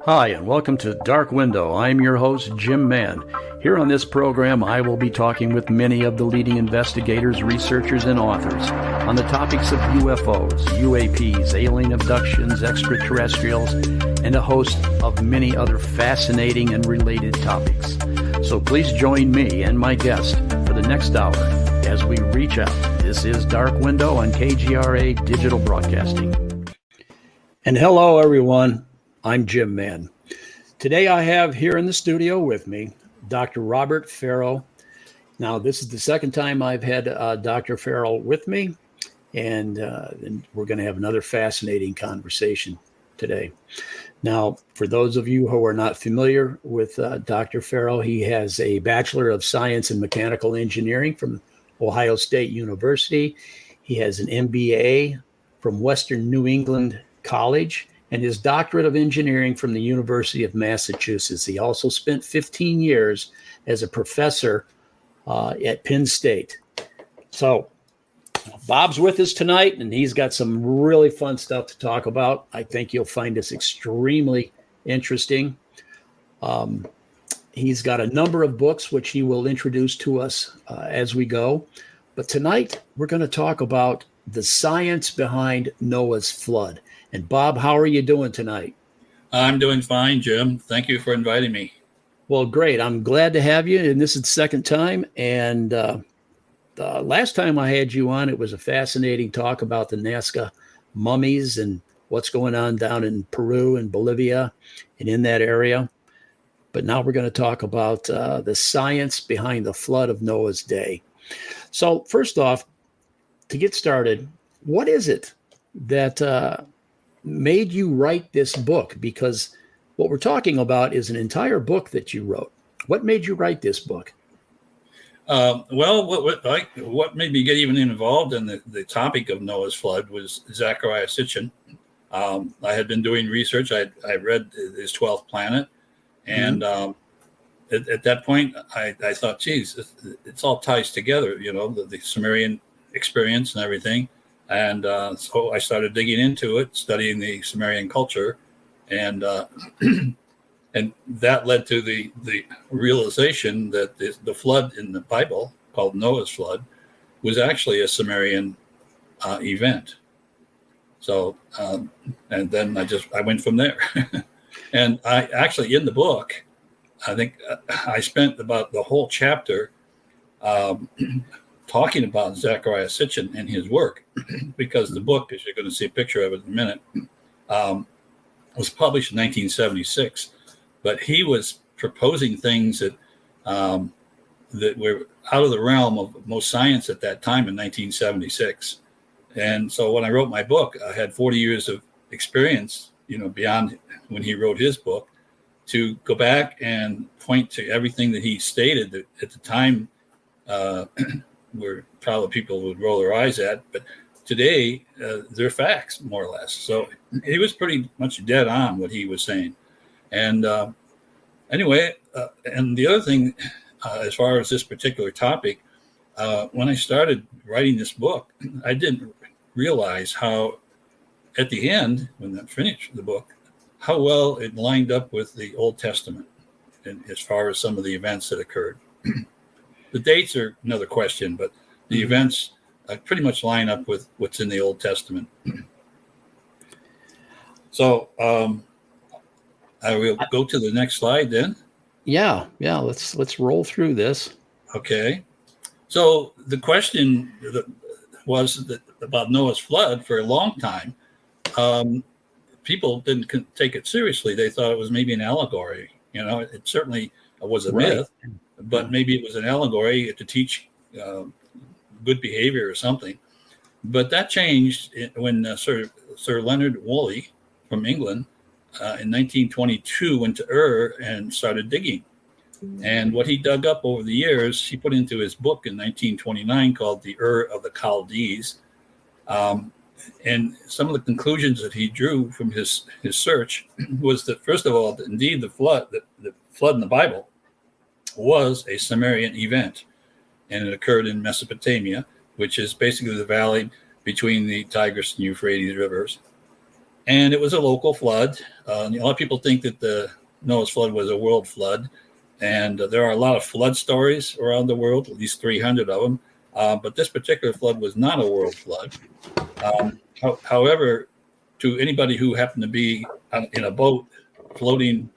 Hi, and welcome to Dark Window. I'm your host, Jim Mann. Here on this program, I will be talking with many of the leading investigators, researchers, and authors on the topics of UFOs, UAPs, alien abductions, extraterrestrials, and a host of many other fascinating and related topics. So please join me and my guest for the next hour as we reach out. This is Dark Window on KGRA Digital Broadcasting. And hello, everyone. I'm Jim Mann. Today I have here in the studio with me Dr. Robert Farrell. Now, this is the second time I've had Dr. Farrell with me, and we're going to have another fascinating conversation today. Now, for those of you who are not familiar with Dr. Farrell, he has a Bachelor of Science in Mechanical Engineering from Ohio State University. He has an MBA from Western New England College and his doctorate of engineering from the University of Massachusetts. He also spent 15 years as a professor at Penn State. So Bob's with us tonight, and he's got some really fun stuff to talk about. I think you'll find this extremely interesting. He's got a number of books which he will introduce to us as we go. But tonight, we're going to talk about the science behind Noah's flood. And Bob, how are you doing tonight? I'm doing fine, Jim. Thank you for inviting me. Well, great. I'm glad to have you. And this is the second time. And the last time I had you on, it was a fascinating talk about the Nazca mummies and what's going on down in Peru and Bolivia and in that area. But now we're going to talk about the science behind the flood of Noah's day. So first off, to get started, what is it that made you write this book? Because what we're talking about is an entire book that you wrote. What made you write this book? What made me get even involved in the topic of Noah's flood was Zecharia Sitchin. I had been doing research. I read his 12th planet. And at that point, I thought, geez, it's all ties together, you know, the Sumerian experience and everything. And so I started digging into it, studying the Sumerian culture, and and that led to the realization that the flood in the Bible, called Noah's flood, was actually a Sumerian event. So and then I went from there. And I actually, in the book, I think I spent about the whole chapter talking about Zecharia Sitchin and his work, because the book, as you're going to see a picture of it in a minute, was published in 1976. But he was proposing things that that were out of the realm of most science at that time in 1976. And so when I wrote my book, I had 40 years of experience, you know, beyond when he wrote his book, to go back and point to everything that he stated that at the time where probably people would roll their eyes at, but today they're facts, more or less. So he was pretty much dead on what he was saying. And anyway, and the other thing, as far as this particular topic, when I started writing this book, I didn't realize how, at the end, when I finished the book, how well it lined up with the Old Testament, and as far as some of the events that occurred. The dates are another question, but the events pretty much line up with what's in the Old Testament. So I will go to the next slide then. Yeah. Let's roll through this. Okay. So the question was that about Noah's flood for a long time. People didn't take it seriously. They thought it was maybe an allegory. You know, it certainly was a myth, but maybe it was an allegory to teach good behavior or something. But that changed when Sir Leonard Woolley from England in 1922 went to Ur and started digging. And what he dug up over the years, he put into his book in 1929 called The Ur of the Chaldees. And some of the conclusions that he drew from his search was that, first of all, indeed the flood in the Bible was a Sumerian event, and it occurred in Mesopotamia, which is basically the valley between the Tigris and Euphrates rivers. And it was a local flood. A lot of people think that the Noah's flood was a world flood. And there are a lot of flood stories around the world, at least 300 of them. But this particular flood was not a world flood. However, to anybody who happened to be in a boat floating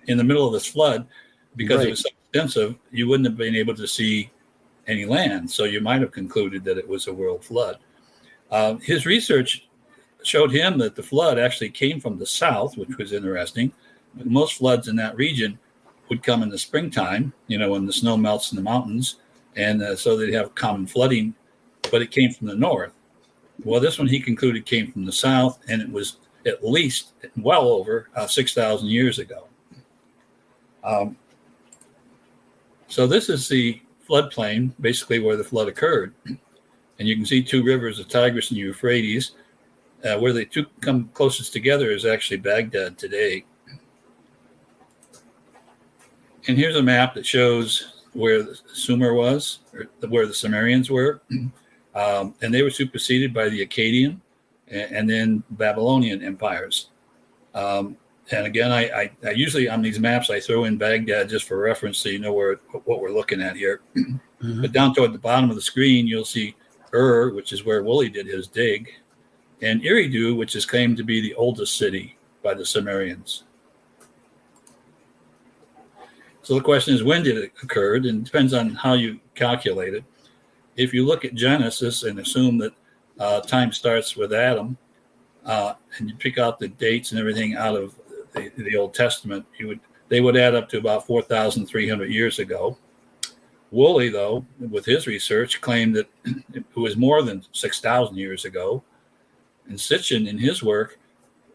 in the middle of this flood, because it was so extensive, you wouldn't have been able to see any land. So you might have concluded that it was a world flood. His research showed him that the flood actually came from the south, which was interesting. Most floods in that region would come in the springtime, when the snow melts in the mountains, and so they'd have common flooding, but it came from the north. Well, this one he concluded came from the south, and it was at least well over 6,000 years ago. So this is the floodplain, basically where the flood occurred. And you can see two rivers, the Tigris and Euphrates. Where they two come closest together is actually Baghdad today. And here's a map that shows where the Sumer was, or where the Sumerians were. And they were superseded by the Akkadian and then Babylonian empires. And again, I usually on these maps, I throw in Baghdad just for reference so you know what we're looking at here. Mm-hmm. But down toward the bottom of the screen, you'll see Ur, which is where Woolley did his dig, and Eridu, which is claimed to be the oldest city by the Sumerians. So the question is, when did it occur? And it depends on how you calculate it. If you look at Genesis and assume that time starts with Adam, and you pick out the dates and everything out of the Old Testament, they would add up to about 4,300 years ago. Woolley, though, with his research, claimed that it was more than 6,000 years ago. And Sitchin, in his work,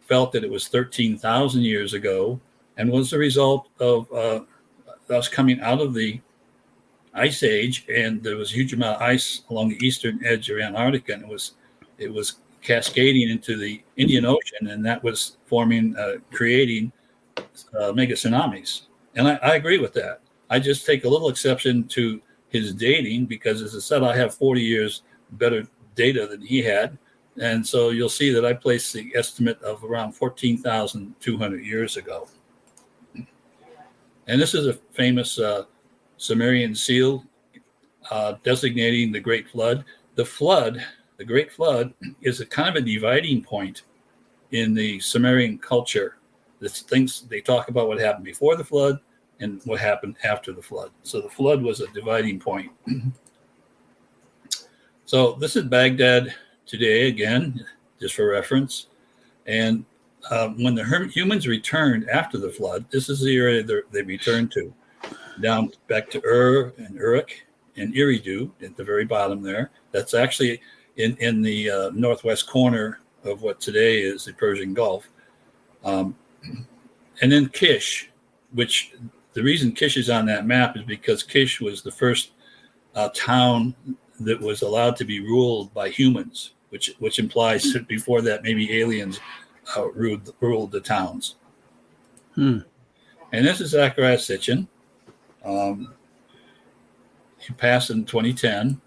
felt that it was 13,000 years ago and was the result of us coming out of the Ice Age, and there was a huge amount of ice along the eastern edge of Antarctica, and it was cascading into the Indian Ocean, and that was creating mega tsunamis. And I agree with that. I just take a little exception to his dating because, as I said, I have 40 years better data than he had. And so you'll see that I place the estimate of around 14,200 years ago. And this is a famous Sumerian seal designating the Great Flood. The Great Flood, is a kind of a dividing point in the Sumerian culture. They talk about what happened before the flood and what happened after the flood. So the flood was a dividing point. So this is Baghdad today, again, just for reference. And when the humans returned after the flood, this is the area they returned to, down back to Ur and Uruk and Eridu at the very bottom there. That's actually in the northwest corner of what today is the Persian Gulf. And then Kish, which the reason Kish is on that map is because Kish was the first town that was allowed to be ruled by humans, which implies that before that maybe aliens ruled the towns. And this is Zacharias Sitchin. He passed in 2010.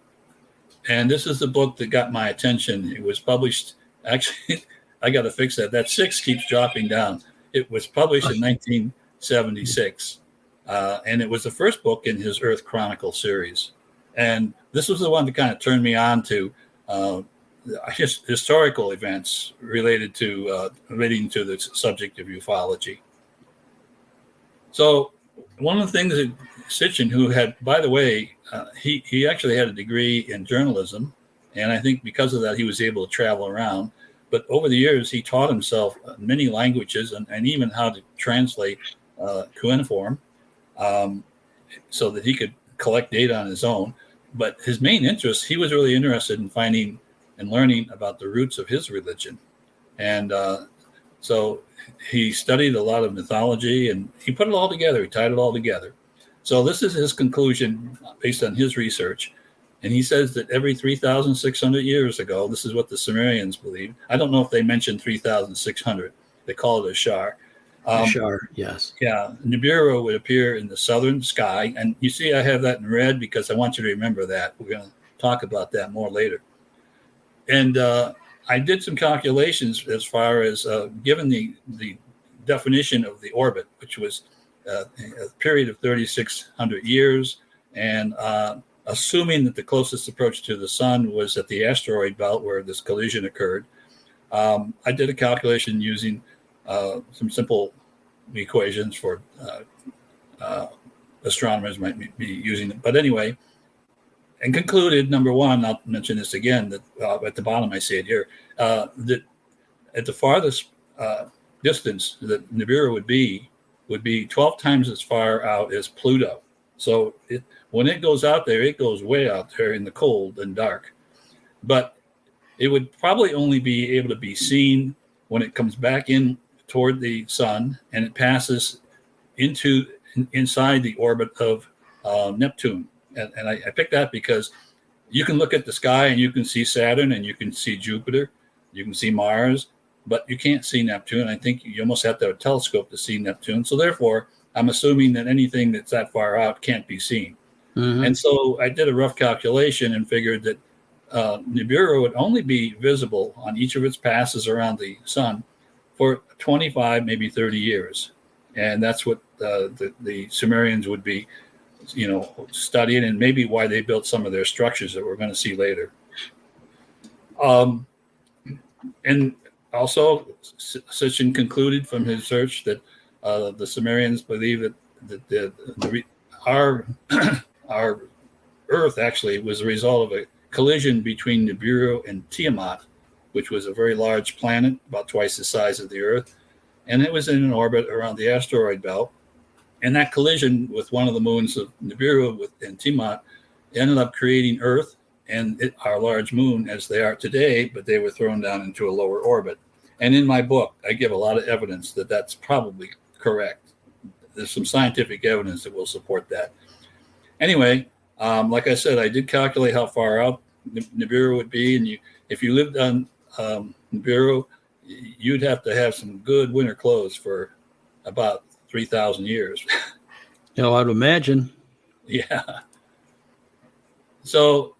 And this is the book that got my attention. It was published, actually, I got to fix that. That 6 keeps dropping down. It was published in 1976. And it was the first book in his Earth Chronicle series. And this was the one that kind of turned me on to historical events relating to the subject of ufology. So one of the things that Sitchin, who had, by the way, he actually had a degree in journalism, and I think because of that he was able to travel around. But over the years, he taught himself many languages and even how to translate cuneiform, so that he could collect data on his own. But his main interest, he was really interested in finding and learning about the roots of his religion. And so he studied a lot of mythology, and he put it all together. He tied it all together. So this is his conclusion based on his research. And he says that every 3,600 years ago, this is what the Sumerians believe. I don't know if they mentioned 3,600. They call it a shar. Shar, yes. Yeah, Nibiru would appear in the southern sky. And you see I have that in red because I want you to remember that. We're going to talk about that more later. And I did some calculations as far as given the definition of the orbit, which was a period of 3,600 years, and assuming that the closest approach to the sun was at the asteroid belt where this collision occurred. I did a calculation using some simple equations for astronomers might be using them. But anyway, and concluded, number one, I'll mention this again, that at the bottom I say it here, that at the farthest distance that Nibiru would be 12 times as far out as Pluto. So when it goes out there, it goes way out there in the cold and dark. But it would probably only be able to be seen when it comes back in toward the sun and it passes inside the orbit of Neptune. And I picked that because you can look at the sky and you can see Saturn and you can see Jupiter, you can see Mars, but you can't see Neptune. I think you almost have to have a telescope to see Neptune. So therefore, I'm assuming that anything that's that far out can't be seen. Mm-hmm. And so I did a rough calculation and figured that Nibiru would only be visible on each of its passes around the sun for 25, maybe 30 years. And that's what the Sumerians would be, studying, and maybe why they built some of their structures that we're going to see later. And also, Sitchin concluded from his search that the Sumerians believe that our Earth actually was a result of a collision between Nibiru and Tiamat, which was a very large planet, about twice the size of the Earth, and it was in an orbit around the asteroid belt. And that collision with one of the moons of Nibiru and Tiamat ended up creating Earth and our large moon as they are today, but they were thrown down into a lower orbit. And in my book, I give a lot of evidence that that's probably correct. There's some scientific evidence that will support that. Anyway, like I said, I did calculate how far out Nibiru would be, and if you lived on Nibiru, you'd have to have some good winter clothes for about 3,000 years. I'd imagine. Yeah. So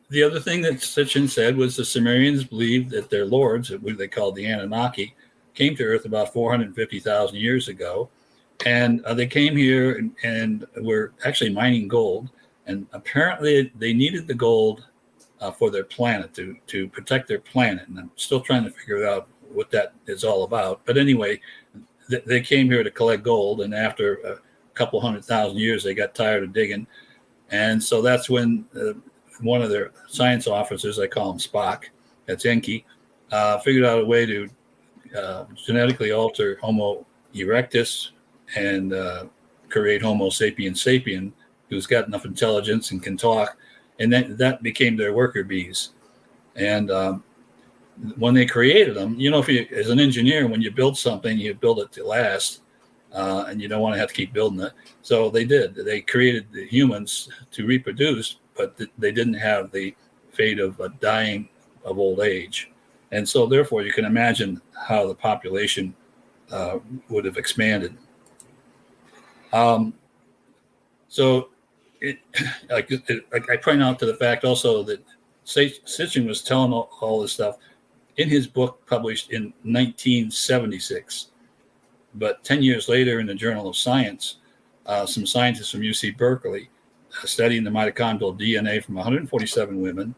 the other thing that Sitchin said was the Sumerians believed that their lords, what they called the Anunnaki, came to Earth about 450,000 years ago. And they came here and were actually mining gold. And apparently they needed the gold for their planet, to protect their planet. And I'm still trying to figure out what that is all about. But anyway, they came here to collect gold. And after a couple 100,000 years, they got tired of digging. And so that's when one of their science officers, I call him Spock, that's Enki, figured out a way to genetically alter Homo erectus and create Homo sapiens sapien, who's got enough intelligence and can talk. And that became their worker bees. And when they created them, if you, as an engineer, when you build something, you build it to last, and you don't want to have to keep building it. So they did. They created the humans to reproduce, but they didn't have the fate of dying of old age. And so therefore, you can imagine how the population would have expanded. So I point out to the fact also that Sitchin was telling all this stuff in his book published in 1976. But 10 years later in the Journal of Science, some scientists from UC Berkeley studying the mitochondrial DNA from 147 women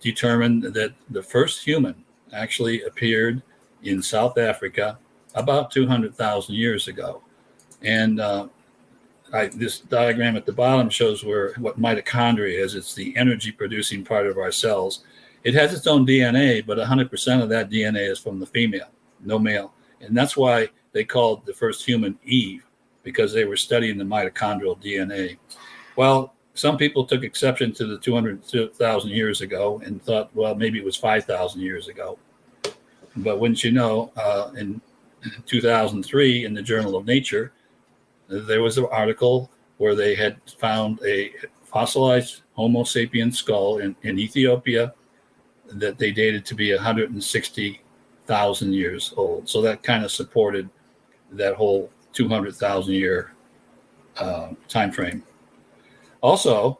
determined that the first human actually appeared in South Africa about 200,000 years ago. And this diagram at the bottom shows what mitochondria is. It's the energy producing part of our cells. It has its own DNA, but 100% of that DNA is from the female, no male. And that's why they called the first human Eve, because they were studying the mitochondrial DNA. Well, some people took exception to the 200,000 years ago and thought, well, maybe it was 5,000 years ago. But wouldn't you know, in 2003 in the Journal of Nature, there was an article where they had found a fossilized Homo sapien skull in Ethiopia that they dated to be 160,000 years old. So that kind of supported that whole 200,000 year time frame. Also,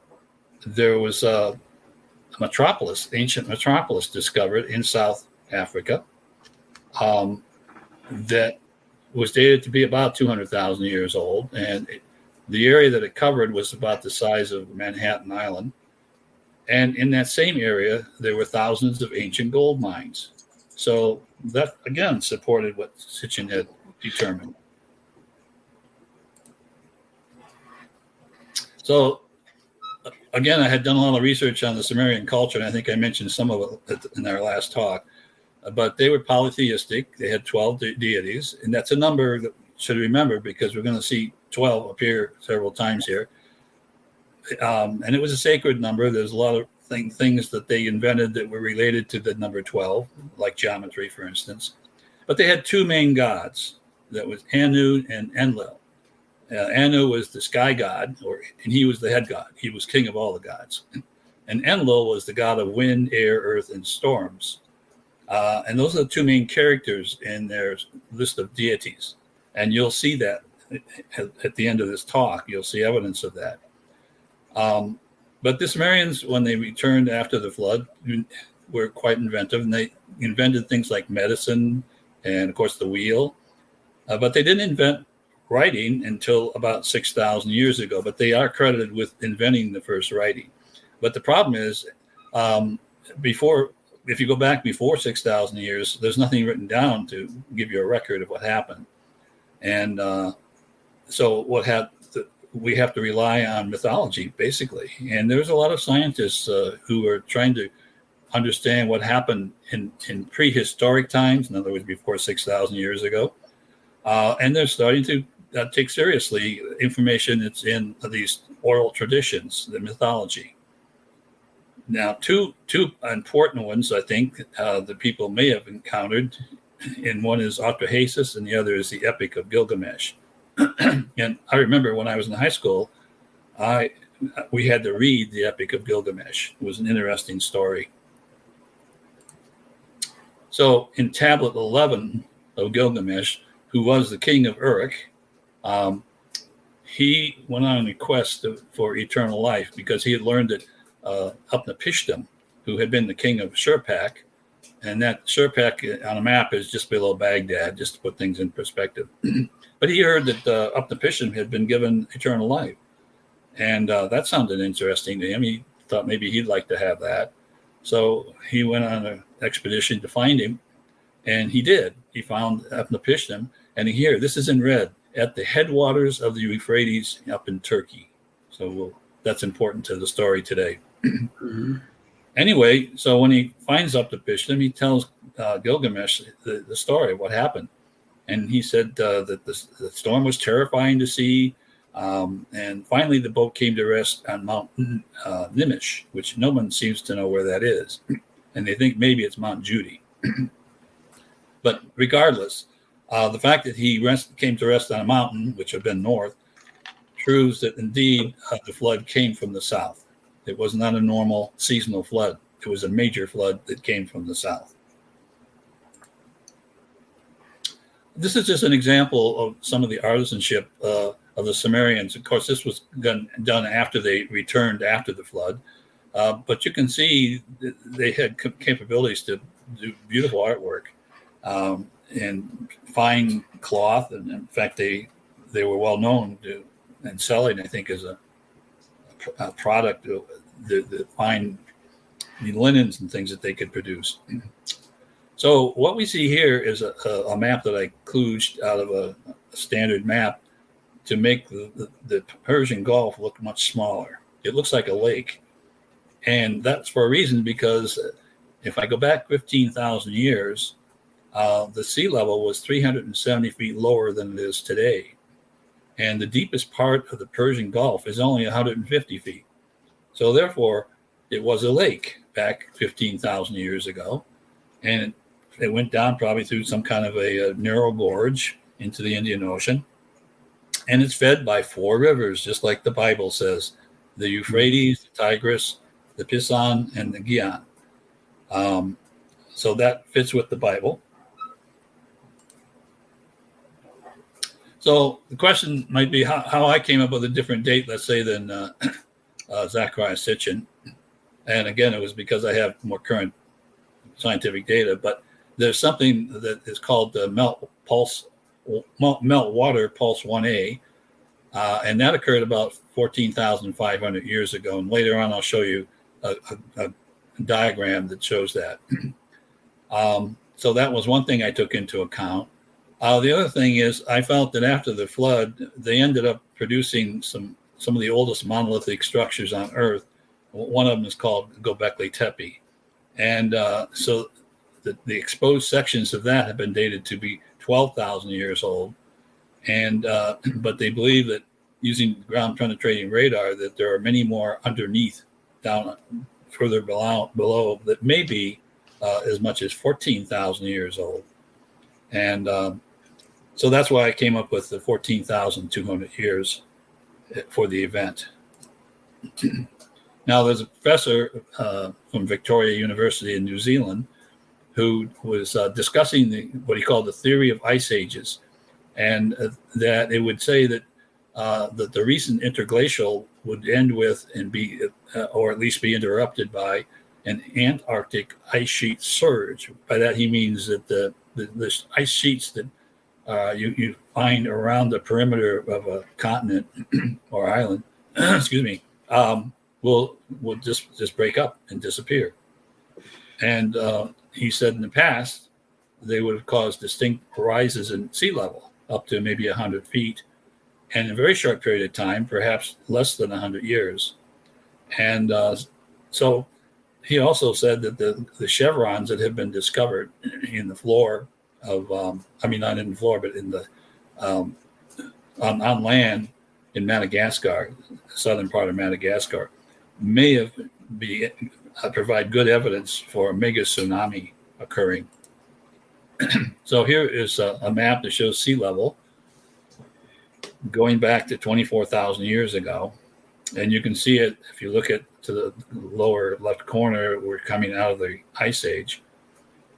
there was ancient metropolis discovered in South Africa that was dated to be about 200,000 years old. And the area that it covered was about the size of Manhattan Island. And in that same area, there were thousands of ancient gold mines. So that, again, supported what Sitchin had determined. So, again, I had done a lot of research on the Sumerian culture, and I think I mentioned some of it in our last talk. But they were polytheistic. They had 12 deities, and that's a number that you should remember because we're going to see 12 appear several times here. And it was a sacred number. There's a lot of things that they invented that were related to the number 12, like geometry, for instance. But they had two main gods. That was Anu and Enlil. Anu was the sky god, and he was the head god. He was king of all the gods. And Enlil was the god of wind, air, earth, and storms. And those are the two main characters in their list of deities. And you'll see that at the end of this talk. You'll see evidence of that. But the Sumerians, when they returned after the flood, were quite inventive. And they invented things like medicine and, of course, the wheel. But they didn't invent writing until about 6,000 years ago. But they are credited with inventing the first writing. But the problem is, if you go back before 6,000 years, there's nothing written down to give you a record of what happened. And so we have to rely on mythology, basically. And there's a lot of scientists who are trying to understand what happened in prehistoric times, in other words, before 6,000 years ago. And they're starting to take seriously information that's in these oral traditions, the mythology. Now, two important ones, I think, that people may have encountered, and one is Atrahasis, and the other is the Epic of Gilgamesh. And I remember when I was in high school, we had to read the Epic of Gilgamesh. It was an interesting story. So in Tablet 11 of Gilgamesh, who was the king of Uruk, he went on a quest for eternal life because he had learned that Upnapishtim, who had been the king of Shurpak, and that Shurpak on a map is just below Baghdad, just to put things in perspective. But he heard that Upnapishtim had been given eternal life, and that sounded interesting to him. He thought maybe he'd like to have that. So he went on an expedition to find him, and he did. He found Upnapishtim, and here, this is in red, at the headwaters of the Euphrates up in Turkey. So that's important to the story today. Mm-hmm. Anyway, so when he finds Upnapishtim, he tells Gilgamesh the story of what happened. And he said that the storm was terrifying to see. And finally, the boat came to rest on Mount Nimish, which no one seems to know where that is. And they think maybe it's Mount Judy. But regardless, the fact that he came to rest on a mountain, which had been north, proves that indeed the flood came from the south. It was not a normal seasonal flood. It was a major flood that came from the south. This is just an example of some of the artisanship of the Sumerians. Of course, this was done after they returned after the flood. But you can see they had capabilities to do beautiful artwork and fine cloth. And in fact, they were well known to and selling, I think, as a product, the fine linens and things that they could produce. So what we see here is a map that I kludged out of a standard map to make the Persian Gulf look much smaller. It looks like a lake. And that's for a reason, because if I go back 15,000 years, the sea level was 370 feet lower than it is today. And the deepest part of the Persian Gulf is only 150 feet. So therefore, it was a lake back 15,000 years ago. And it went down probably through some kind of a narrow gorge into the Indian Ocean. And it's fed by 4 rivers, just like the Bible says: the Euphrates, the Tigris, the Pison, and the Gihon. So that fits with the Bible. So the question might be how I came up with a different date, let's say, than Zachariah Sitchin. And again, it was because I have more current scientific data. But there's something that is called the meltwater pulse 1A, and that occurred about 14,500 years ago. And later on, I'll show you a diagram that shows that. So that was one thing I took into account. The other thing is I felt that after the flood, they ended up producing some of the oldest monolithic structures on Earth. One of them is called Göbekli Tepe. And so the exposed sections of that have been dated to be 12,000 years old. And but they believe that using ground penetrating radar, that there are many more underneath, down further below that may be as much as 14,000 years old. And so that's why I came up with the 14,200 years for the event. Now, there's a professor from Victoria University in New Zealand who was discussing what he called the theory of ice ages, and that it would say that that the recent interglacial would end with and be, or at least be interrupted by, an Antarctic ice sheet surge. By that he means that the ice sheets that you find around the perimeter of a continent or island, excuse me, will just break up and disappear. And he said in the past they would have caused distinct rises in sea level up to maybe 100 feet, and in a very short period of time, perhaps less than 100 years. And so he also said that the chevrons that have been discovered in the floor of, not in the floor, but in the on land in Madagascar, the southern part of Madagascar, may have provide good evidence for a mega tsunami occurring. So here is a map that shows sea level going back to 24,000 years ago. And you can see it if you look at to the lower left corner, we're coming out of the ice age.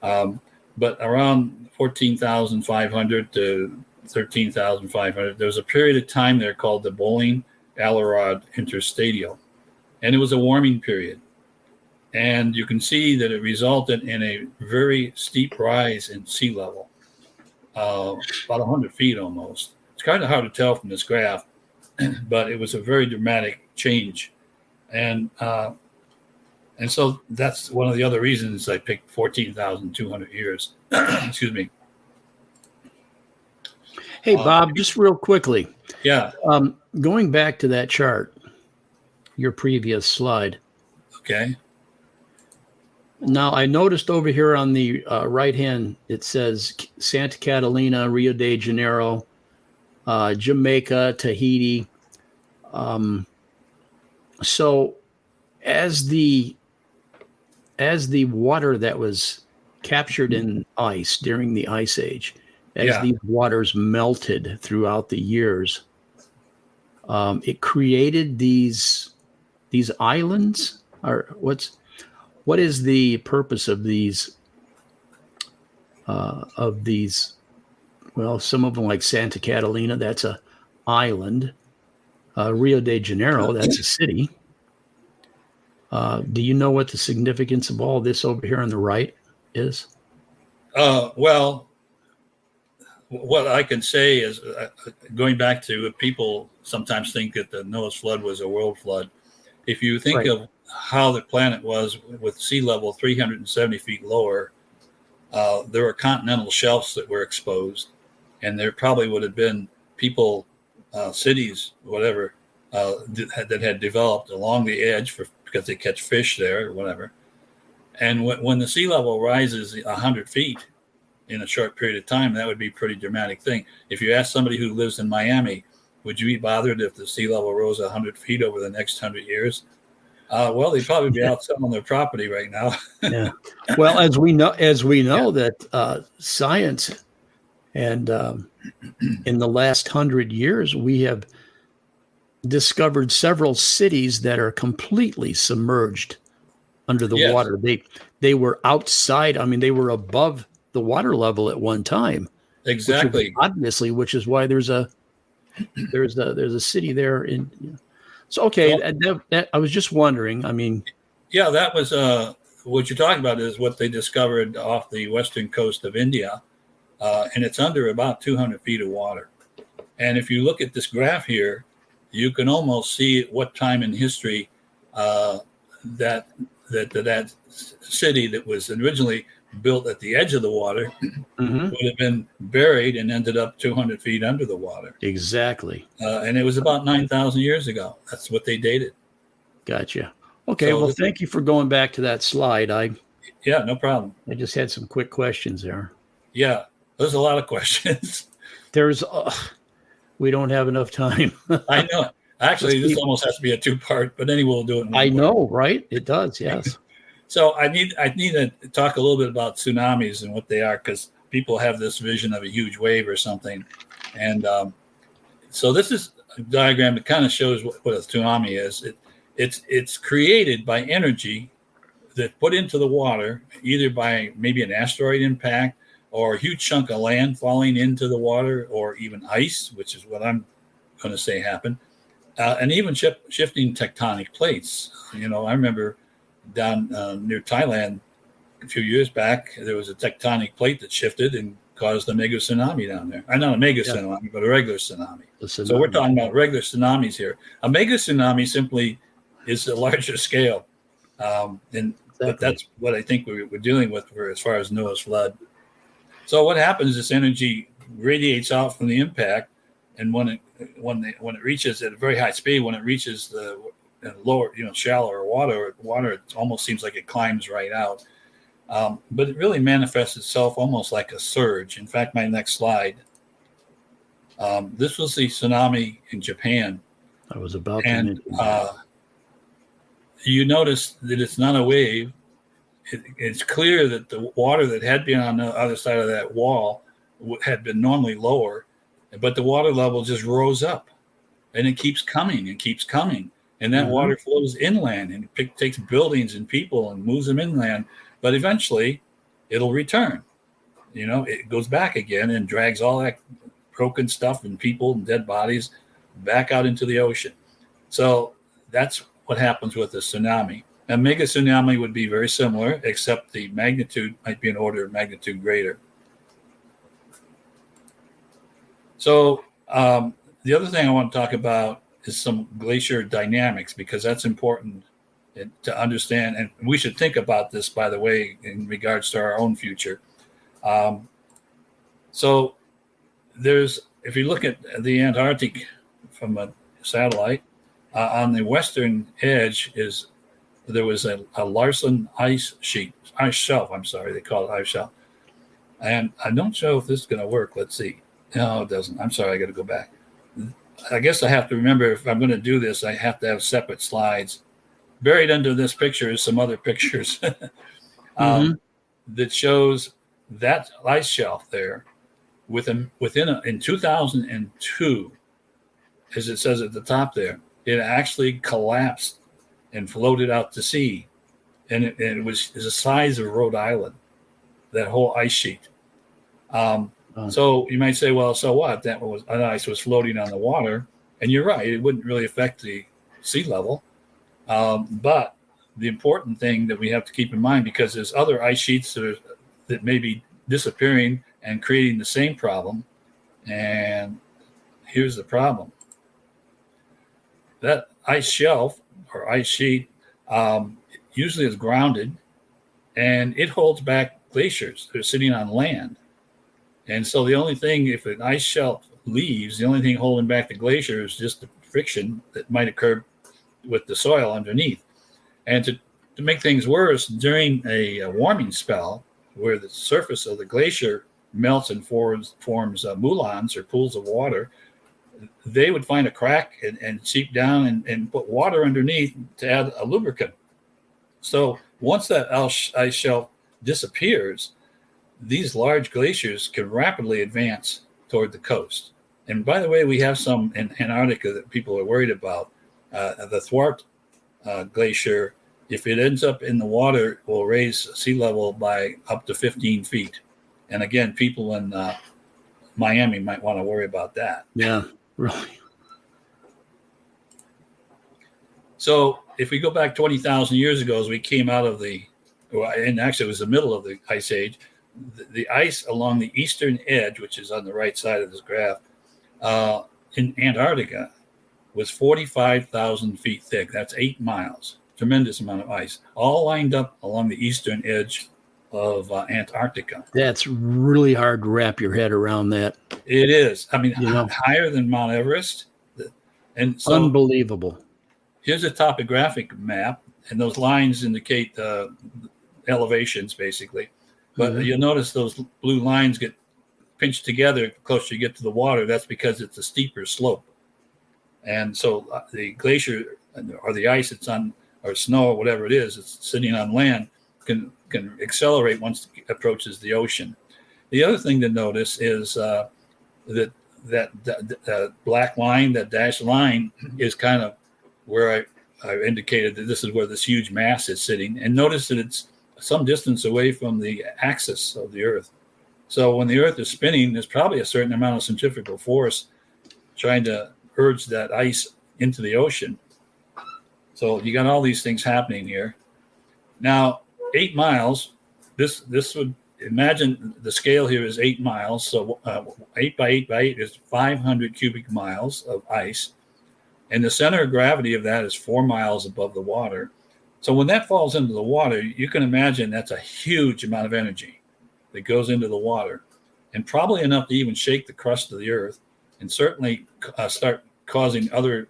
But around 14,500 to 13,500, there was a period of time there called the Bowling-Allerod Interstadial. And it was a warming period. And you can see that it resulted in a very steep rise in sea level, about 100 feet almost. It's kind of hard to tell from this graph, but it was a very dramatic change. And so that's one of the other reasons I picked 14,200 years. Excuse me. Hey, Bob, just real quickly. Yeah. Going back to that chart, your previous slide. Okay. Now, I noticed over here on the right hand, it says Santa Catalina, Rio de Janeiro, Jamaica, Tahiti. So as the water that was captured in ice during the ice age, as these waters melted throughout the years, it created these islands. Or what is the purpose of these? Well, some of them, like Santa Catalina, that's a island. Rio de Janeiro, that's a city. Do you know what the significance of all this over here on the right is? Well, what I can say is, going back to, people sometimes think that the Noah's flood was a world flood. If you think of how the planet was with sea level 370 feet lower, there were continental shelves that were exposed, and there probably would have been people, cities, whatever, that had developed along the edge because they catch fish there or whatever. And when the sea level rises 100 feet in a short period of time, that would be a pretty dramatic thing. If you ask somebody who lives in Miami, would you be bothered if the sea level rose 100 feet over the next 100 years? Well, they'd probably be out selling their property right now. Yeah. Well, as we know that science and in the last 100 years, we have discovered several cities that are completely submerged under the water. They were outside. I mean, they were above the water level at one time. Exactly. Which is why there's a city there in. So okay, that I was just wondering. I mean, Yeah, that was what you're talking about is what they discovered off the western coast of India, and it's under about 200 feet of water. And if you look at this graph here, you can almost see at what time in history that that city that was originally built at the edge of the water would have been buried and ended up 200 feet under the water. Exactly. And it was about 9,000 years ago. That's what they dated. Gotcha. Okay. Well, thank you for going back to that slide. Yeah, no problem. I just had some quick questions there. Yeah, there's a lot of questions. We don't have enough time. I know. Actually, this almost has to be a two-part, but anyway, we'll do it in one I part. know, right? It does, yes. So I need to talk a little bit about tsunamis and what they are, because people have this vision of a huge wave or something. And so this is a diagram that kind of shows what a tsunami is. It's created by energy that's put into the water, either by maybe an asteroid impact or a huge chunk of land falling into the water, or even ice, which is what I'm going to say happened, and even shifting tectonic plates. You know, I remember down near Thailand a few years back, there was a tectonic plate that shifted and caused a mega tsunami down there. Not a mega tsunami, but a regular tsunami. So we're talking about regular tsunamis here. A mega tsunami simply is a larger scale. But that's what I think we're dealing with as far as Noah's flood. So what happens is this energy radiates out from the impact, and when it reaches at a very high speed, when it reaches the lower, shallower water, it almost seems like it climbs right out. But it really manifests itself almost like a surge. In fact, my next slide. This was the tsunami in Japan. I was about to mention that. You notice that it's not a wave. It's clear that the water that had been on the other side of that wall had been normally lower, but the water level just rose up, and it keeps coming and keeps coming. And that water flows inland, and it takes buildings and people and moves them inland. But eventually, it'll return. It goes back again and drags all that broken stuff and people and dead bodies back out into the ocean. So that's what happens with a tsunami. A mega tsunami would be very similar, except the magnitude might be an order of magnitude greater. So the other thing I want to talk about is some glacier dynamics, because that's important to understand. And we should think about this, by the way, in regards to our own future. So if you look at the Antarctic from a satellite, on the western edge there was a Larsen ice shelf. I'm sorry, they call it ice shelf. And I don't know if this is going to work. Let's see. No, it doesn't. I'm sorry, I got to go back. I guess I have to remember, if I'm going to do this, I have to have separate slides. Buried under this picture is some other pictures that shows that ice shelf there in 2002, as it says at the top there, it actually collapsed and floated out to sea. And it was the size of Rhode Island, that whole ice sheet. So you might say, well, so what? That ice was floating on the water. And you're right, it wouldn't really affect the sea level. But the important thing that we have to keep in mind, because there's other ice sheets that may be disappearing and creating the same problem. And here's the problem. That ice shelf or ice sheet usually is grounded, and it holds back glaciers that are sitting on land. And so the only thing, if an ice shelf leaves, the only thing holding back the glacier is just the friction that might occur with the soil underneath. And to make things worse, during a warming spell where the surface of the glacier melts and forms moulins or pools of water, they would find a crack and seep down and put water underneath to add a lubricant. So once that ice shelf disappears, these large glaciers can rapidly advance toward the coast. And by the way, we have some in Antarctica that people are worried about. The Thwart Glacier, if it ends up in the water, will raise sea level by up to 15 feet. And again, people in Miami might want to worry about that. Yeah, really. So if we go back 20,000 years ago, as we came out of and actually it was the middle of the ice age, the ice along the eastern edge, which is on the right side of this graph, in Antarctica was 45,000 feet thick. That's 8 miles. Tremendous amount of ice, all lined up along the eastern edge of Antarctica. That's really hard to wrap your head around that. It is. I mean, higher than Mount Everest. And so unbelievable. Here's a topographic map, and those lines indicate elevations, basically. But you'll notice those blue lines get pinched together the closer you get to the water. That's because it's a steeper slope. And so the glacier or the ice that's on, or snow or whatever it is, it's sitting on land, can accelerate once it approaches the ocean. The other thing to notice is that black line, that dashed line, is kind of where I indicated that this is where this huge mass is sitting. And notice that it's some distance away from the axis of the Earth. So when the Earth is spinning, there's probably a certain amount of centrifugal force trying to urge that ice into the ocean. So you got all these things happening here. Now, 8 miles, this would, imagine the scale here is 8 miles. So 8 by 8 by 8 is 500 cubic miles of ice. And the center of gravity of that is 4 miles above the water. So when that falls into the water, you can imagine that's a huge amount of energy that goes into the water, and probably enough to even shake the crust of the Earth, and certainly start causing other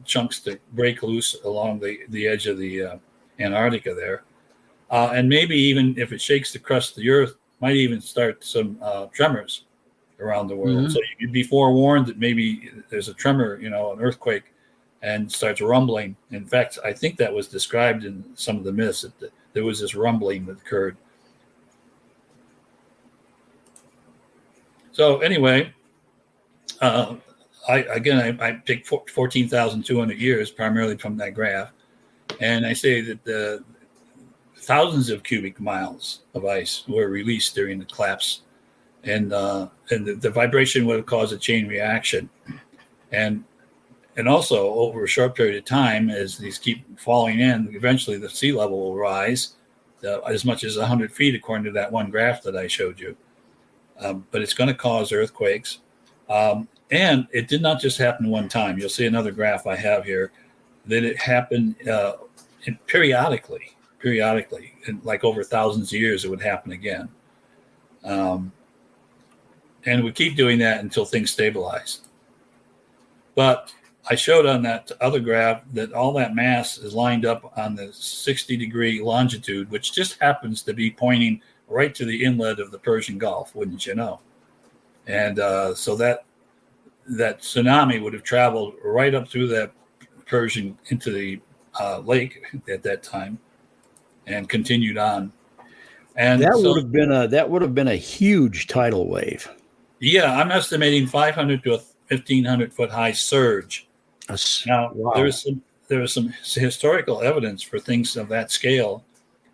chunks to break loose along the edge of the Antarctica there. And maybe even if it shakes the crust of the Earth, might even start some tremors around the world. So you'd be forewarned that maybe there's a tremor, an earthquake, and starts rumbling. In fact, I think that was described in some of the myths, that there was this rumbling that occurred. So anyway, I picked 14,200 years primarily from that graph, and I say that the thousands of cubic miles of ice were released during the collapse, and the vibration would have caused a chain reaction, and also over a short period of time, as these keep falling in, eventually the sea level will rise as much as 100 feet, according to that one graph that I showed you. But it's going to cause earthquakes. And it did not just happen one time. You'll see another graph I have here that it happened periodically, and like over thousands of years, it would happen again. And we keep doing that until things stabilize. But I showed on that other graph that all that mass is lined up on the 60-degree longitude, which just happens to be pointing right to the inlet of the Persian Gulf, wouldn't you know? And so that tsunami would have traveled right up through that Persian into the lake at that time, and continued on. And that would have been a huge tidal wave. Yeah, I'm estimating 500 to a 1,500 foot high surge. Now, wow. there is some historical evidence for things of that scale.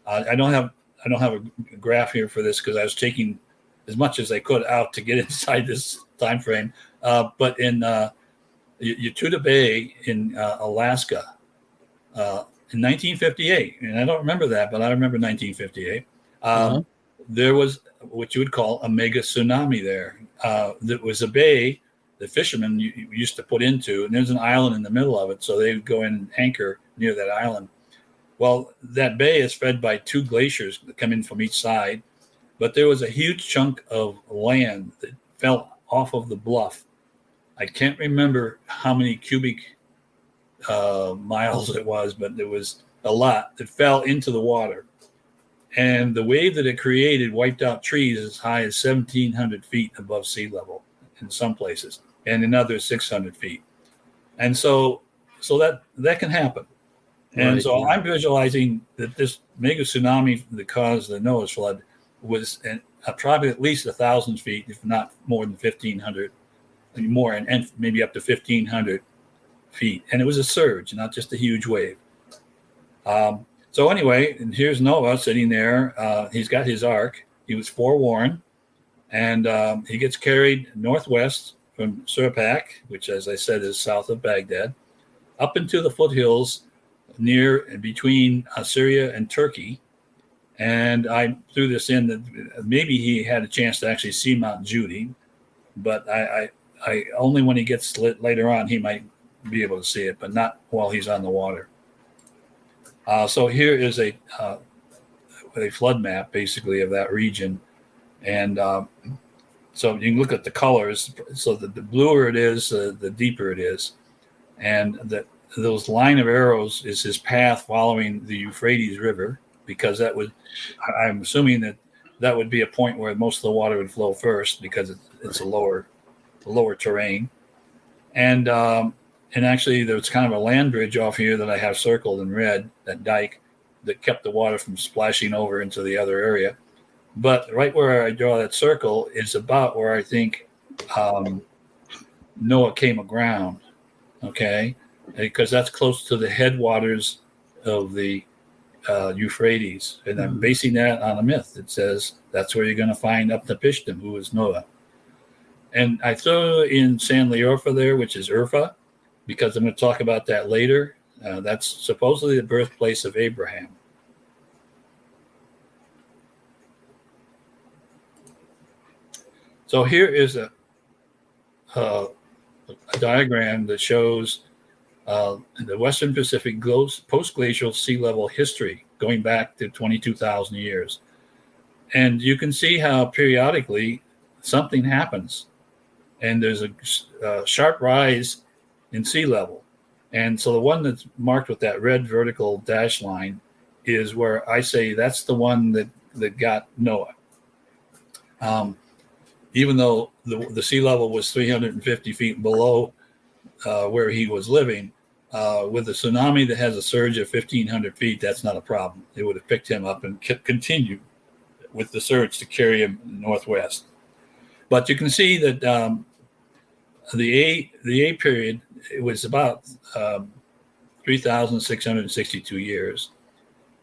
I don't have a graph here for this because I was taking as much as I could out to get inside this time frame. But in Utuda Bay in Alaska in 1958, and I don't remember that, but I remember 1958, there was what you would call a mega tsunami there. There was a bay the fishermen used to put into, and there's an island in the middle of it, so they would go in and anchor near that island. Well, that bay is fed by 2 glaciers that come in from each side, but there was a huge chunk of land that fell off of the bluff. I can't remember how many cubic miles it was, but there was a lot that fell into the water. And the wave that it created wiped out trees as high as 1,700 feet above sea level in some places, and in others 600 feet. And so that can happen. And right, so I'm visualizing that this mega tsunami that caused the Noah's flood was probably at least 1,000 feet, if not more than 1,500, more, and maybe up to 1,500 feet. And it was a surge, not just a huge wave. So anyway, and here's Noah sitting there. He's got his ark. He was forewarned, and he gets carried northwest from Surpak, which, as I said, is south of Baghdad, up into the foothills near and between Syria and Turkey. And I threw this in that maybe he had a chance to actually see Mount Judy, but I only when he gets later on he might be able to see it, but not while he's on the water. So here is a flood map basically of that region, and so you can look at the colors. So the bluer it is, the deeper it is, and those line of arrows is his path following the Euphrates River, because I'm assuming that would be a point where most of the water would flow first, because it's a lower terrain, and actually there's kind of a land bridge off here that I have circled in red, that dike that kept the water from splashing over into the other area. But right where I draw that circle is about where I think Noah came aground, okay? Because that's close to the headwaters of the Euphrates. And I'm basing that on a myth. It says that's where you're going to find Upnapishtim, who is Noah. And I throw in San Leorfa there, which is Urfa, because I'm going to talk about that later. That's supposedly the birthplace of Abraham. So here is a diagram that shows the Western Pacific post-glacial sea level history going back to 22,000 years. And you can see how periodically something happens, and there's a sharp rise in sea level. And so the one that's marked with that red vertical dash line is where I say that's the one that got Noah. Even though the sea level was 350 feet below where he was living, with a tsunami that has a surge of 1,500 feet, that's not a problem. It would have picked him up and continued with the surge to carry him northwest. But you can see that the A period, it was about 3,662 years.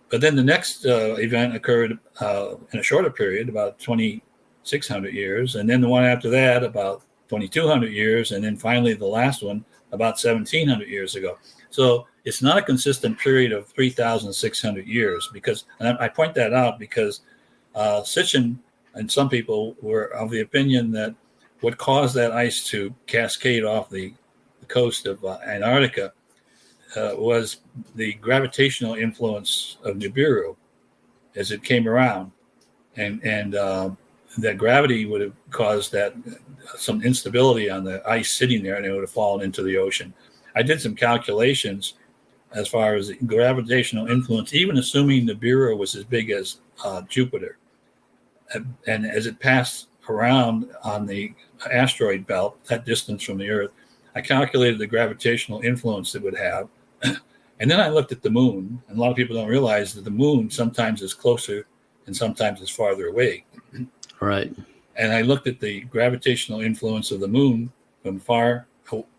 But then the next event occurred in a shorter period, about 2,600 years. And then the one after that, about 2,200 years. And then finally the last one, about 1,700 years ago. So it's not a consistent period of 3,600 years, because, and I point that out because Sitchin and some people were of the opinion that what caused that ice to cascade off the coast of Antarctica was the gravitational influence of Nibiru as it came around, and that gravity would have caused that some instability on the ice sitting there, and it would have fallen into the ocean. I did some calculations as far as the gravitational influence, even assuming Nibiru was as big as Jupiter, and as it passed around on the asteroid belt, that distance from the Earth, I calculated the gravitational influence it would have. And then I looked at the moon, and a lot of people don't realize that the moon sometimes is closer and sometimes is farther away. Right. And I looked at the gravitational influence of the moon from far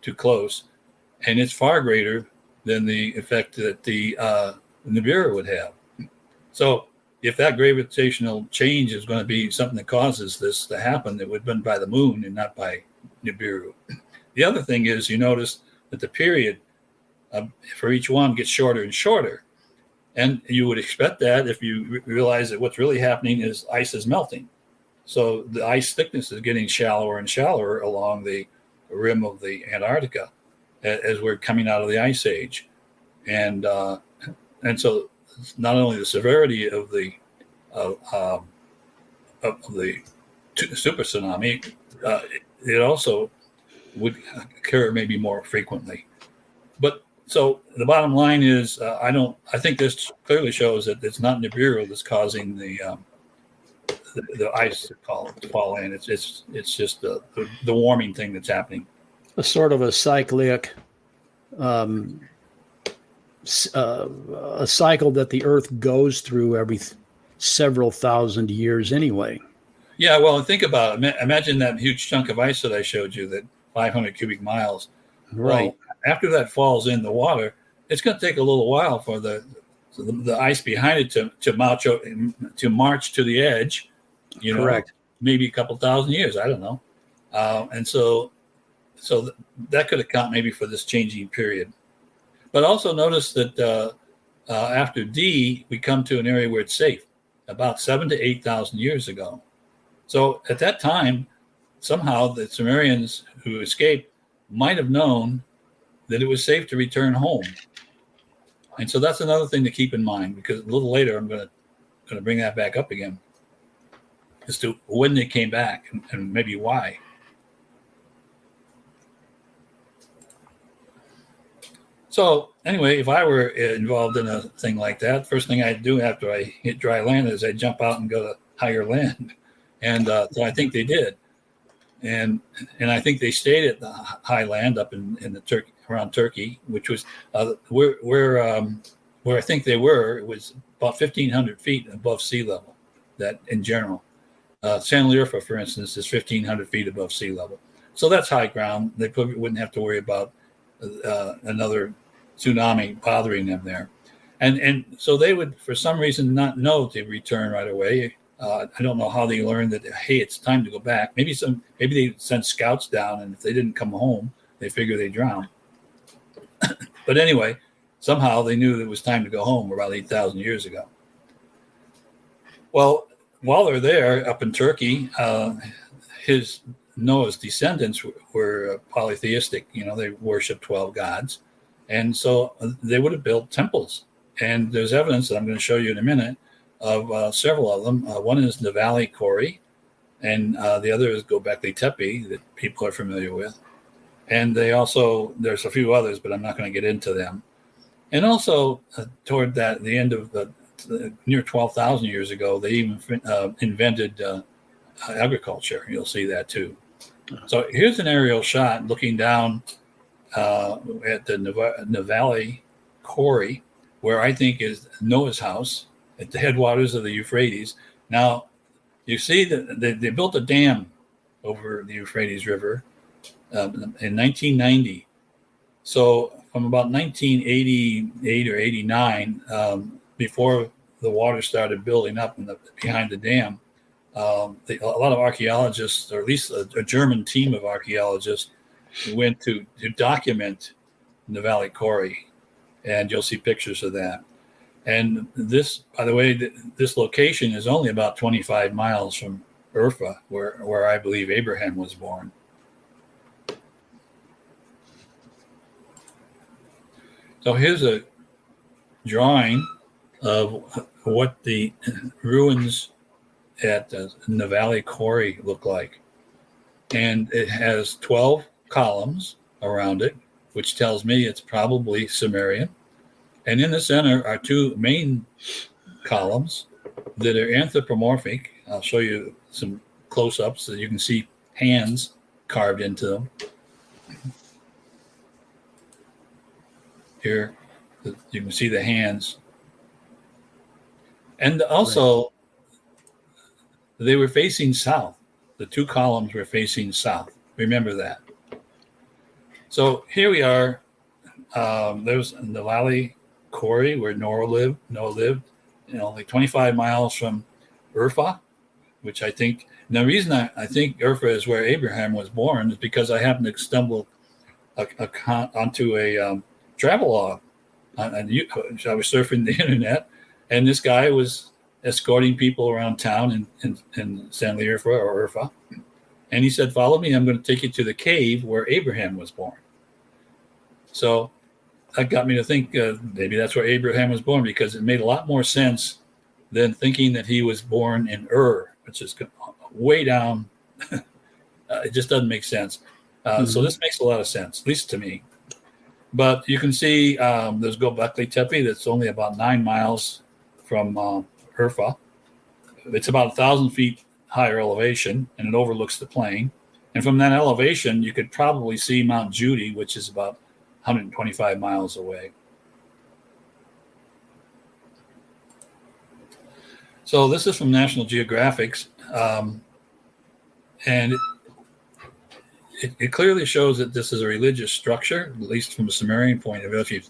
to close, and it's far greater than the effect that the Nibiru would have. So if that gravitational change is going to be something that causes this to happen, it would have been by the moon and not by Nibiru. The other thing is, you notice that the period for each one gets shorter and shorter. And you would expect that if you realize that what's really happening is ice is melting. So the ice thickness is getting shallower and shallower along the rim of the Antarctica as we're coming out of the ice age. And so not only the severity of the super tsunami, it also would occur maybe more frequently. But so the bottom line is, I think this clearly shows that it's not Nibiru that's causing the ice to fall in. It's just the warming thing that's happening. A sort of a cyclic, a cycle that the Earth goes through every several thousand years anyway. Yeah, well, think about it. Imagine that huge chunk of ice that I showed you, that 500 cubic miles. Right. Well, after that falls in the water, it's going to take a little while for the ice behind it to march to the edge. Correct. Maybe a couple thousand years. I don't know. And so that could account maybe for this changing period. But also notice that after D, we come to an area where it's safe, about 7,000 to 8,000 years ago. So at that time, somehow the Sumerians who escaped might have known that it was safe to return home. And so that's another thing to keep in mind, because a little later I'm going to bring that back up again as to when they came back and maybe why. So anyway, if I were involved in a thing like that, first thing I'd do after I hit dry land is I'd jump out and go to higher land. And so I think they did. And I think they stayed at the high land up in the Turkey, around Turkey, which was where I think they were. It was about 1,500 feet above sea level. That in general, San Lirfa, for instance, is 1,500 feet above sea level. So that's high ground. They probably wouldn't have to worry about another tsunami bothering them there. And so they would, for some reason, not know to return right away. I don't know how they learned that, hey, it's time to go back. Maybe they sent scouts down, and if they didn't come home, they figure they drowned. But anyway, somehow they knew that it was time to go home about 8,000 years ago. Well, while they're there up in Turkey, Noah's descendants were polytheistic. They worshiped 12 gods. And so they would have built temples. And there's evidence that I'm going to show you in a minute of several of them. One is Navali Kori, and the other is Göbekli Tepe that people are familiar with. And there's a few others, but I'm not going to get into them. And also toward the end of near 12,000 years ago, they even invented agriculture. You'll see that too. So here's an aerial shot looking down at the Navali Kori, where I think is Noah's house at the headwaters of the Euphrates. Now, you see that they built a dam over the Euphrates River in 1990. So from about 1988 or 89, before the water started building up behind the dam, a lot of archaeologists, or at least a German team of archaeologists, went to document Navali Kori, and you'll see pictures of that. And this, by the way, this location is only about 25 miles from Urfa, where I believe Abraham was born. So here's a drawing of what the ruins at Navali Kori look like. And it has 12 columns around it, which tells me it's probably Sumerian. And in the center are two main columns that are anthropomorphic. I'll show you some close-ups so you can see hands carved into them. Here, you can see the hands. And also, they were facing south. The two columns were facing south. Remember that. So here we are. There's Navali Kori, where Noah lived, like 25 miles from Urfa, which I think. And the reason I think Urfa is where Abraham was born is because I happened to stumble onto a travel log. I was surfing the internet, and this guy was escorting people around town in San Lirfa or Urfa. And he said, follow me, I'm going to take you to the cave where Abraham was born. So that got me to think maybe that's where Abraham was born, because it made a lot more sense than thinking that he was born in which is way down. It just doesn't make sense. So this makes a lot of sense, at least to me. But you can see there's Göbekli Tepe that's only about 9 miles from Urfa. It's about 1,000 feet higher elevation, and it overlooks the plain. And from that elevation, you could probably see Mount Judy, which is about 125 miles away. So this is from National Geographic's, and it clearly shows that this is a religious structure, at least from a Sumerian point of view, if you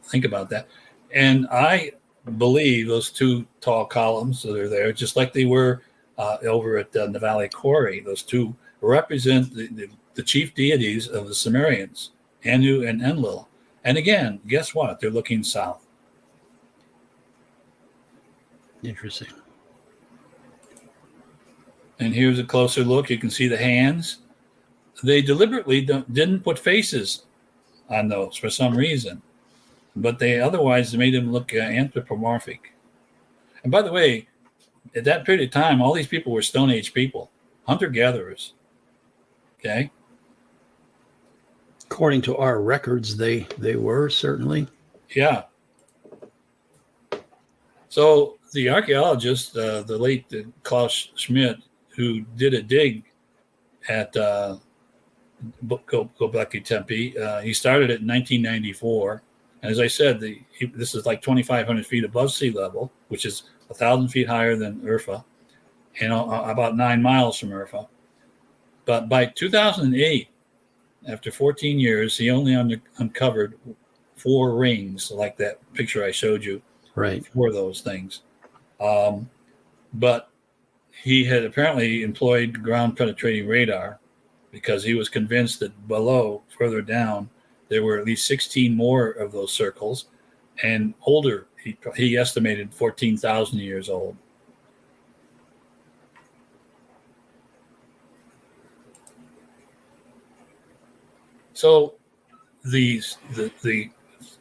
think about that. And I believe those two tall columns that are there, just like they were over at Navali Kori, those two represent the chief deities of the Sumerians, Anu and Enlil. And again, guess what? They're looking south. Interesting. And here's a closer look. You can see the hands. They deliberately didn't put faces on those for some reason, but they otherwise made them look anthropomorphic. And by the way, at that period of time, all these people were Stone Age people, hunter-gatherers. Okay? According to our records, they were certainly. Yeah. So the archaeologist, the late Klaus Schmidt, who did a dig at Göbekli Tepe, he started it in 1994. And as I said, this is like 2,500 feet above sea level, which is 1,000 feet higher than Urfa, and about 9 miles from Urfa. But by 2008, after 14 years, he only uncovered 4 rings, like that picture I showed you. Right. 4 of those things. But he had apparently employed ground penetrating radar because he was convinced that below, further down, there were at least 16 more of those circles and older. He estimated 14,000 years old. So the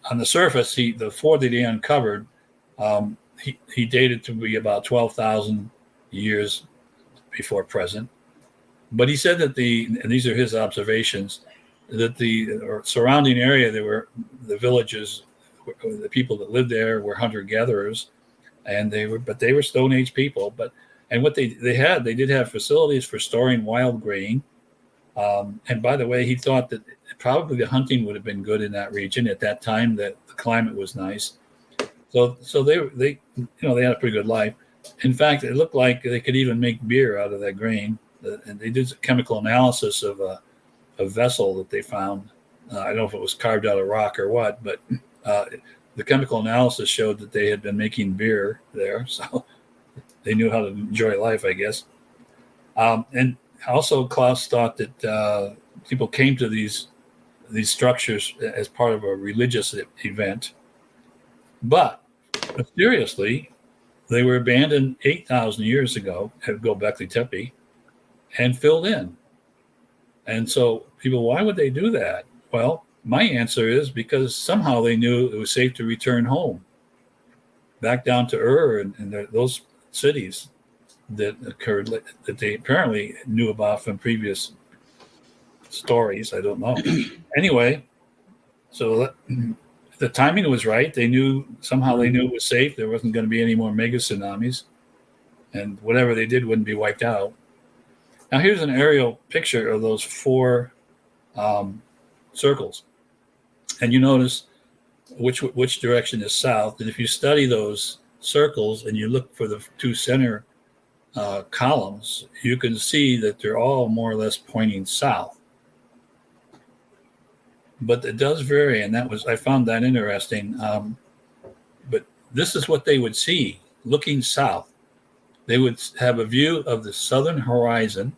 on the surface, the 4 that he uncovered, he dated to be about 12,000 years before present. But he said that and these are his observations, that the surrounding area, there were the villages, the people that lived there were hunter-gatherers, and they were Stone Age people. And what they did have facilities for storing wild grain. And by the way, he thought that probably the hunting would have been good in that region at that time, that the climate was nice. So they had a pretty good life. In fact, it looked like they could even make beer out of that grain. And they did a chemical analysis of a vessel that they found. I don't know if it was carved out of rock or what, but the chemical analysis showed that they had been making beer there. So they knew how to enjoy life, I guess. And also, Klaus thought that people came to these structures as part of a religious event. But mysteriously, they were abandoned 8,000 years ago at Göbekli Tepe and filled in. And so people, why would they do that? Well, my answer is because somehow they knew it was safe to return home, back down to Ur and those cities that occurred, that they apparently knew about from previous stories. I don't know. Anyway, so the timing was right. They knew it was safe. There wasn't going to be any more mega tsunamis, and whatever they did wouldn't be wiped out. Now here's an aerial picture of those 4 circles, and you notice which direction is south. And if you study those circles and you look for the 2 center columns, you can see that they're all more or less pointing south. But it does vary, and I found that interesting. But this is what they would see looking south. They would have a view of the southern horizon,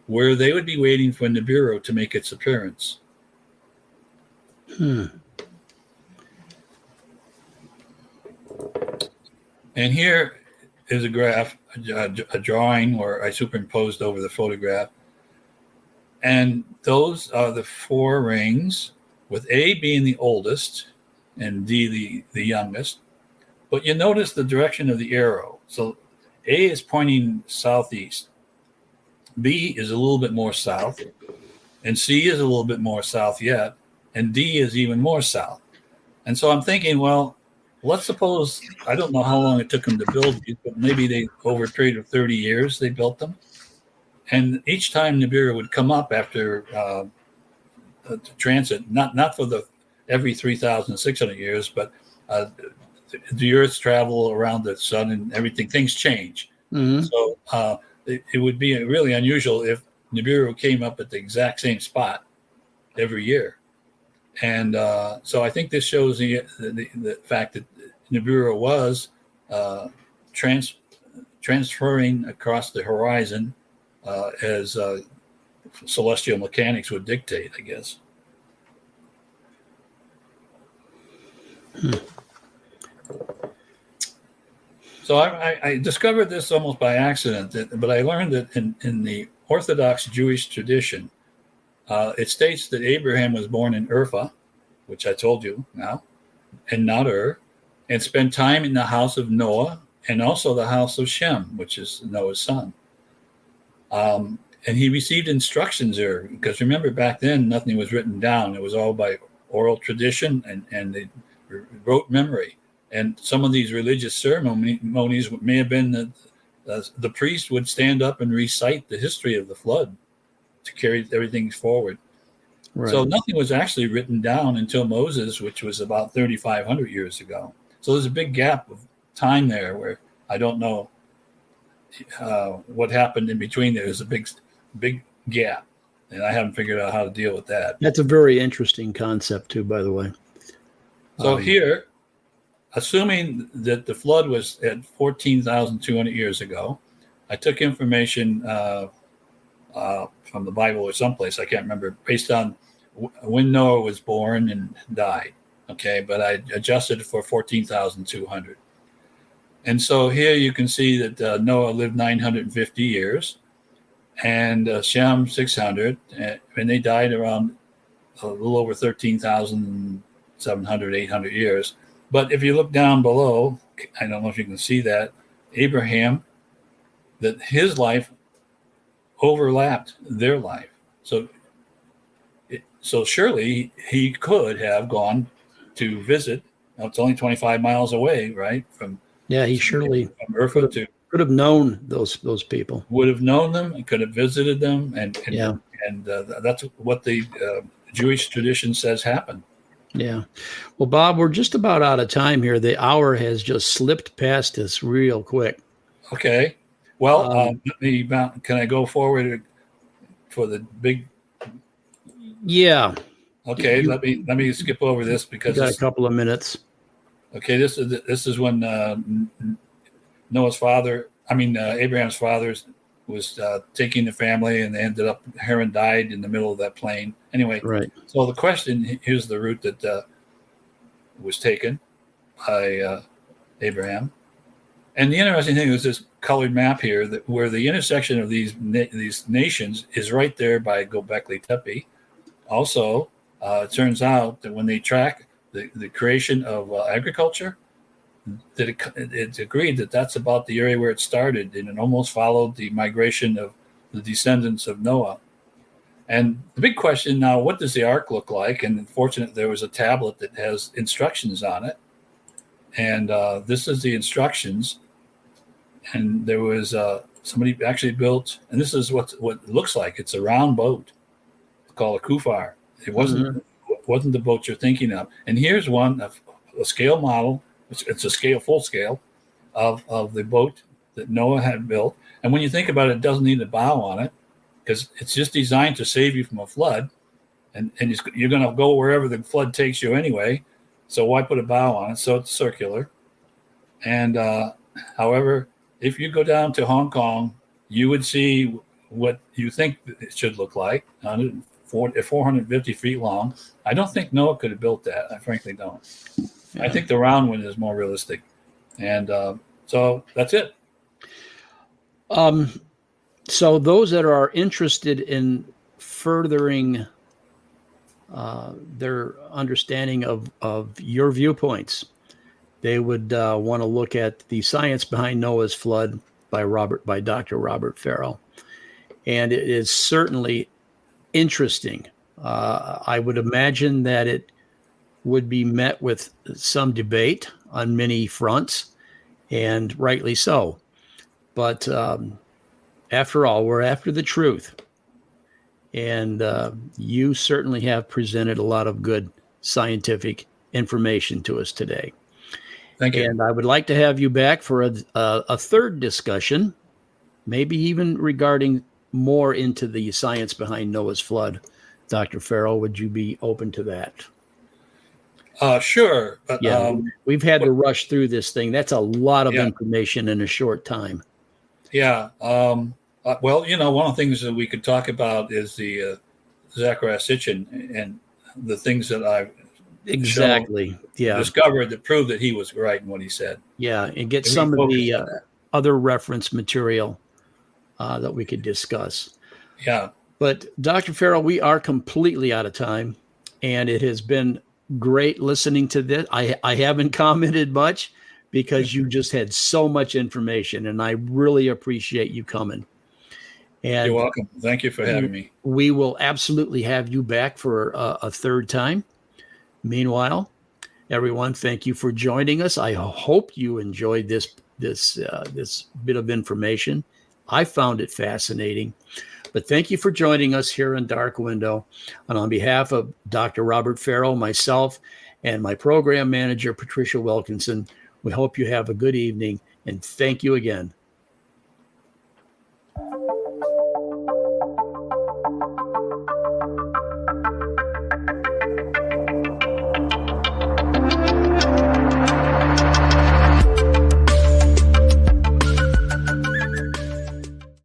where they would be waiting for Nibiru to make its appearance. And here is a graph, a drawing where I superimposed over the photograph. And those are the 4 rings, with A being the oldest and D the youngest. But you notice the direction of the arrow. So A is pointing southeast. B is a little bit more south. And C is a little bit more south yet. And D is even more south. And so I'm thinking, well, let's suppose, I don't know how long it took them to build these, but maybe over a period of 30 years, they built them. And each time Nibiru would come up after transit, not for every 3,600 years, but the Earth's travel around the sun and everything, things change. Mm-hmm. So it would be really unusual if Nibiru came up at the exact same spot every year. And so I think this shows the fact that Nibiru was transferring across the horizon as celestial mechanics would dictate, I guess. So So I discovered this almost by accident, but I learned that in the Orthodox Jewish tradition, it states that Abraham was born in Urfa, which I told you now, and not Ur, and spent time in the house of Noah and also the house of Shem, which is Noah's son. And he received instructions there, because remember back then, nothing was written down. It was all by oral tradition, and they wrote memory. And some of these religious ceremonies may have been the priest would stand up and recite the history of the flood to carry everything forward. Right. So nothing was actually written down until Moses, which was about 3,500 years ago. So there's a big gap of time there where I don't know what happened in between. There's a big gap, and I haven't figured out how to deal with that. That's a very interesting concept too, by the way. So here, assuming that the flood was at 14,200 years ago, I took information from the Bible or someplace, I can't remember, based on when Noah was born and died. Okay, but I adjusted it for 14,200. And so here you can see that Noah lived 950 years, and Shem 600, and they died around a little over 13,700, 800 years. But if you look down below, I don't know if you can see that, Abraham, that his life overlapped their life. So surely he could have gone to visit. Now, it's only 25 miles away, right? He surely from Urfa could have known those people. Would have known them and could have visited them, and that's what the Jewish tradition says happened. Yeah. Well, Bob, we're just about out of time here. The hour has just slipped past us real quick. Okay. Well, can I go forward for the big? Yeah. Okay. Let me skip over this because you got a couple of minutes. Okay. This is when Abraham's father was taking the family, and they ended up, Haran died in the middle of that plain. Anyway, right. So the question, here's the route that was taken by Abraham. And the interesting thing is this colored map here, that where the intersection of these nations is right there by Göbekli Tepe. Also, it turns out that when they track the creation of agriculture, that it's agreed that that's about the area where it started, and it almost followed the migration of the descendants of Noah. And the big question now, what does the ark look like? And unfortunately, there was a tablet that has instructions on it. And this is the instructions. And there was somebody actually built, and this is what it looks like. It's a round boat. It's called a kufar. It wasn't the boat you're thinking of. And here's one, a scale model. It's a full scale of the boat that Noah had built. And when you think about it, it doesn't need a bow on it, because it's just designed to save you from a flood. And you're going to go wherever the flood takes you anyway. So why put a bow on it? So it's circular. And however, if you go down to Hong Kong, you would see what you think it should look like, 450 feet long. I don't think Noah could have built that. I frankly don't. Yeah. I think the round one is more realistic. And so that's it. So those that are interested in furthering their understanding of your viewpoints, they would want to look at The Science Behind Noah's Flood by Dr. Robert Farrell. And it is certainly interesting. I would imagine that it would be met with some debate on many fronts, and rightly so. But after all, we're after the truth. And you certainly have presented a lot of good scientific information to us today. Thank you. And I would like to have you back for a third discussion, maybe even regarding more into the science behind Noah's flood. Dr. Farrell, would you be open to that? Sure. But, yeah, we've had to rush through this thing. That's a lot of information in a short time. Yeah. Well, one of the things that we could talk about is the Zacharias Sitchin and the things that I've Exactly. Yeah. discovered that proved that he was right in what he said. Yeah. And get And some of refocused the on that. other reference material that we could discuss. Yeah. But Dr. Farrell, we are completely out of time, and it has been great listening to this. I haven't commented much because you just had so much information, and I really appreciate you coming. And You're welcome. Thank you for having me. we will absolutely have you back for a third time. Meanwhile, everyone, thank you for joining us. I hope you enjoyed this bit of information. I found it fascinating. But thank you for joining us here in Dark Window. And on behalf of Dr. Robert Farrell, myself, and my program manager, Patricia Wilkinson, we hope you have a good evening. And thank you again.